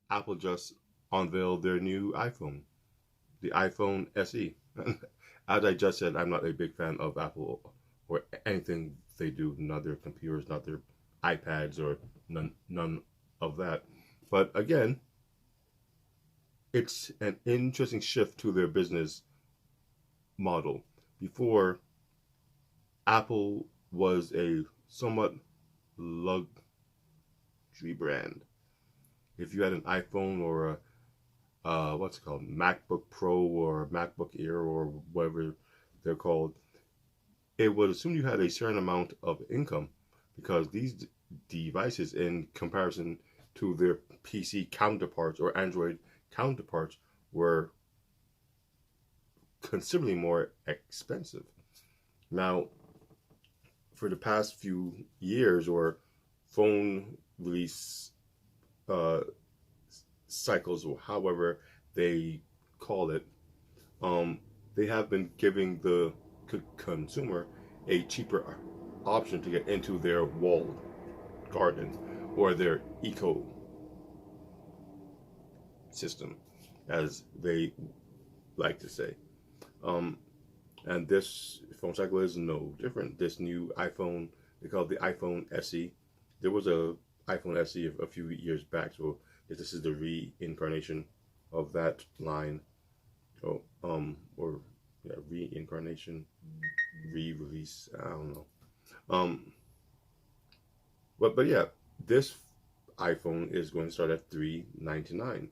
Apple just unveiled their new iPhone, the iPhone SE. As I just said, I'm not a big fan of Apple or anything they do, not their computers, not their iPads, or none of that. But again, it's an interesting shift to their business model. Before, Apple was a somewhat luxury brand. If you had an iPhone or a what's it called, MacBook Pro or MacBook Air or whatever they're called, it would assume you had a certain amount of income because these devices, in comparison to their PC counterparts or Android counterparts, were considerably more expensive. Now, for the past few years or phone release uh, cycles, or however they call it, um, they have been giving the consumer a cheaper option to get into their walled garden or their eco system, as they like to say. Um, and this phone cycle is no different. This new iPhone, they call it the iPhone SE. There was a iPhone SE a few years back, so this is the reincarnation of that line. Oh, or yeah, reincarnation, re-release. I don't know. Um, but yeah, this iPhone is going to start at $399,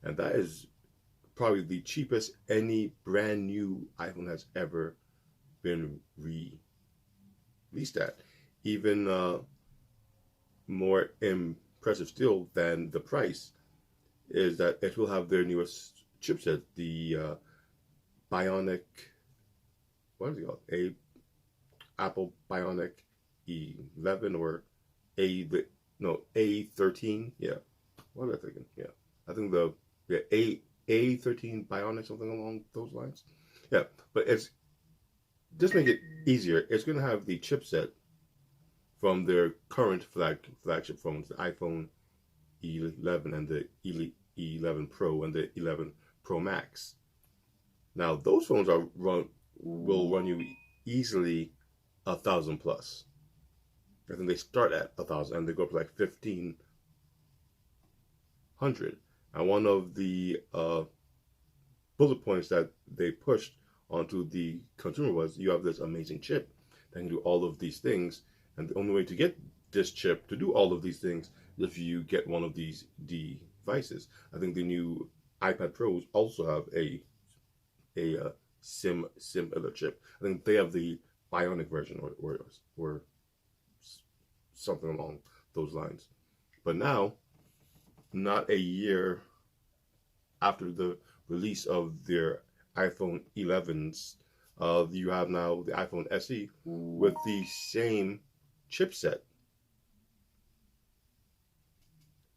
and that is probably the cheapest any brand new iPhone has ever been released at. Even more impressive still than the price is that it will have their newest chipset, the Bionic, what is it called? Apple Bionic 11 or A, no, A13. Yeah. What am I thinking? Yeah. I think the yeah, A13 Bionic, something along those lines. Yeah. But it's just make it easier. It's going to have the chipset from their current flagship phones, the iPhone 11 and the 11 Pro and the 11 Pro Max. Now those phones will run you easily 1,000 plus. I think they start at 1,000 and they go up to like 1,500. And one of the bullet points that they pushed onto the consumer was, you have this amazing chip that can do all of these things, and the only way to get this chip to do all of these things is if you get one of these devices. I think the new iPad Pros also have a similar chip. I think they have the Bionic version, or something along those lines. But now, not a year after the release of their iPhone 11s, you have now the iPhone SE with the same chipset.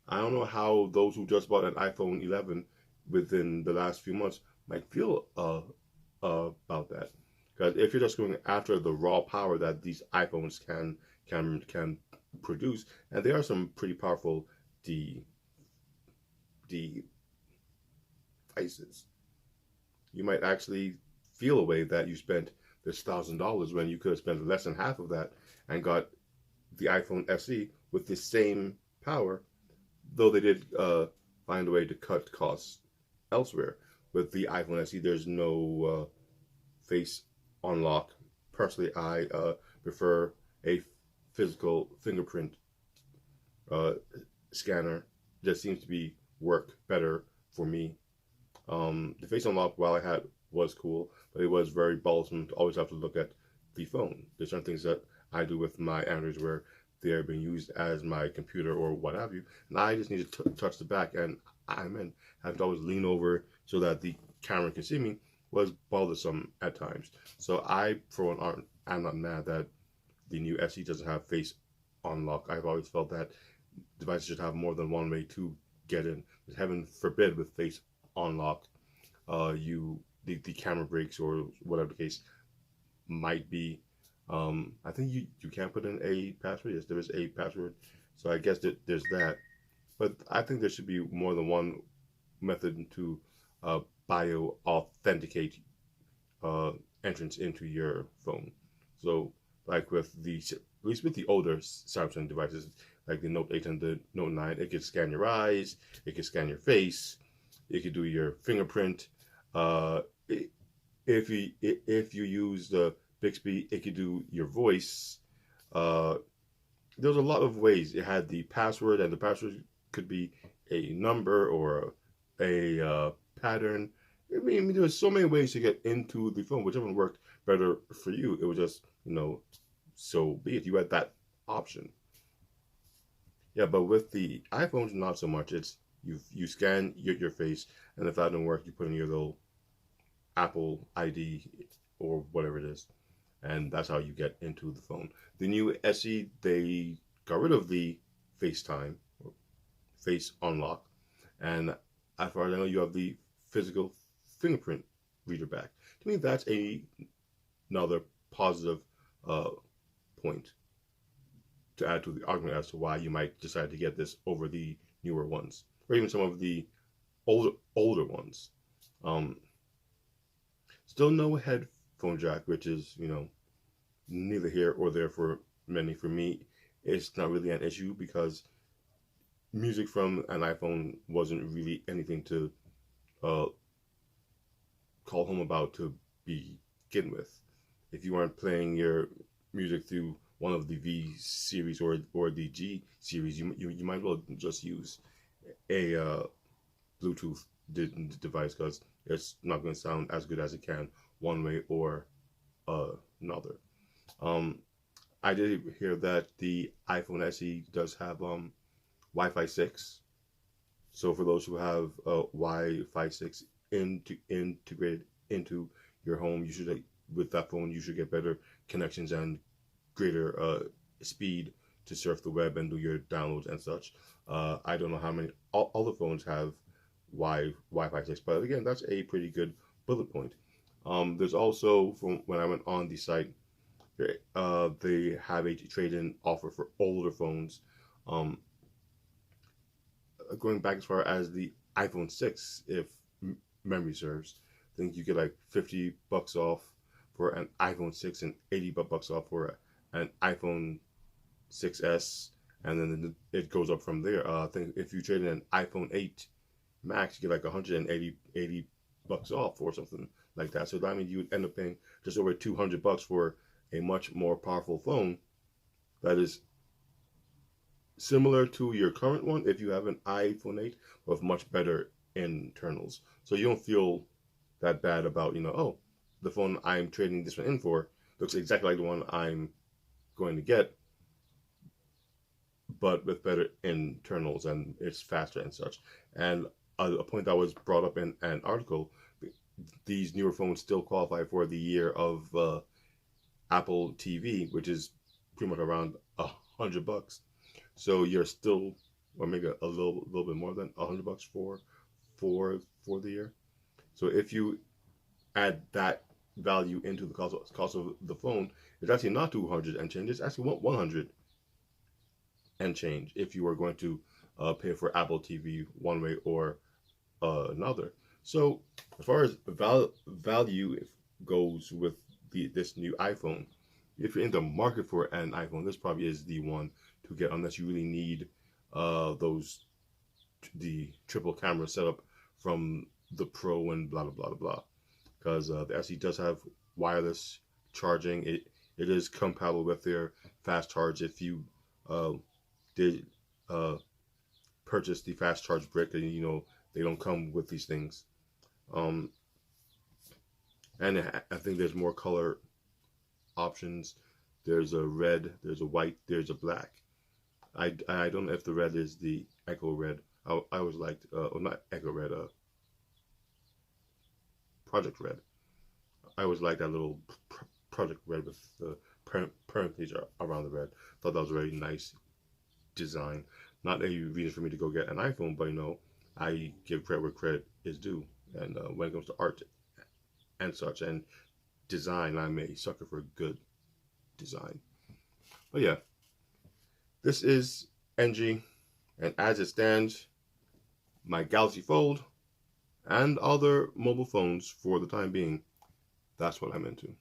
I don't know how those who just bought an iPhone 11 within the last few months might feel about that. Because if you're just going after the raw power that these iPhones can produce, and there are some pretty powerful devices, you might actually feel a way that you spent this $1,000 when you could have spent less than half of that and got the iPhone SE with the same power, though they did find a way to cut costs elsewhere. With the iPhone SE, there's no face unlock. Personally, I prefer a physical fingerprint scanner. It just seems to be work better for me. The face unlock, while I had, was cool, but it was very bothersome to always have to look at the phone. There's certain things that I do with my Androids where they're being used as my computer or what have you, and I just need to touch the back, and I'm in. Having to always lean over so that the camera can see me was bothersome at times. So I, for one, am not mad that the new SE doesn't have face unlock. I've always felt that devices should have more than one way to get in. Heaven forbid with face unlock, the camera breaks or whatever the case might be. I think you can put in a password. Yes, there is a password. So I guess that there's that. but I think there should be more than one method to bio authenticate entrance into your phone. So, like with at least with the older Samsung devices, like the Note 8 and the Note 9, it can scan your eyes, it can scan your face, it can do your fingerprint. Uh, if you use the Bixby, it could do your voice. Uh, there's a lot of ways. It had the password, and the password could be a number or a pattern. I mean, there was so many ways to get into the phone. Whichever one worked better for you, it was just, so be it. You had that option. Yeah, but with the iPhones, not so much. It's you scan your face, and if that doesn't work, you put in your little Apple ID or whatever it is, and that's how you get into the phone. The new SE, they got rid of the FaceTime, or face unlock, and as far as I know, you have the physical fingerprint reader back. To me, that's another positive uh, point to add to the argument as to why you might decide to get this over the newer ones, or even some of the older ones. Um, Still no headphone jack, which is neither here or there for many. For me, it's not really an issue because music from an iPhone wasn't really anything to uh, call home about to begin with. If you aren't playing your music through one of the V series or the G series, you might as well just use a Bluetooth device because it's not going to sound as good as it can one way or another. Um, I did hear that the iPhone SE does have Wi-Fi 6. So for those who have Wi-Fi 6 integrated into your home, you should with that phone you should get better connections and greater speed to surf the web and do your downloads and such. I don't know how many all the phones have Wi-Fi 6, but again, that's a pretty good bullet point. There's also, from when I went on the site, they have a trade-in offer for older phones. Um, Going back as far as the iPhone 6, if memory serves, I think you get like $50 off for an iPhone 6 and $80 off for an iPhone 6s, and then it goes up from there. I think if you trade in an iPhone 8 Max, you get like 180 bucks off or something like that. So that means you would end up paying just over $200 for a much more powerful phone that is similar to your current one if you have an iPhone 8 with much better internals. So you don't feel that bad about, oh, the phone I'm trading this one in for looks exactly like the one I'm going to get, but with better internals and it's faster and such. And a point that was brought up in an article, these newer phones still qualify for the year of Apple TV, which is pretty much around $100. So you're still, or maybe a little bit more than $100 for the year. So if you add that value into the cost of the phone, it's actually not 200 and change. It's actually 100 and change if you are going to pay for Apple TV one way or another. So as far as value goes with this new iPhone, if you're in the market for an iPhone, this probably is the one to get unless you really need the triple camera setup from the Pro and blah blah blah blah. Because the SE does have wireless charging. It is compatible with their fast charge. If you did purchase the fast charge brick, and they don't come with these things. And I think there's more color options. There's a red, there's a white, there's a black. I don't know if the red is the Echo Red. I always liked, well, not Echo Red, Project Red. I always liked that little Project Red with the parentheses around the red. Thought that was a very nice design. Not a reason for me to go get an iPhone, but I give credit where credit is due. And when it comes to art and such and design, I'm a sucker for good design. But yeah, this is NG, And as it stands, my Galaxy Fold and other mobile phones for the time being, that's what I'm into.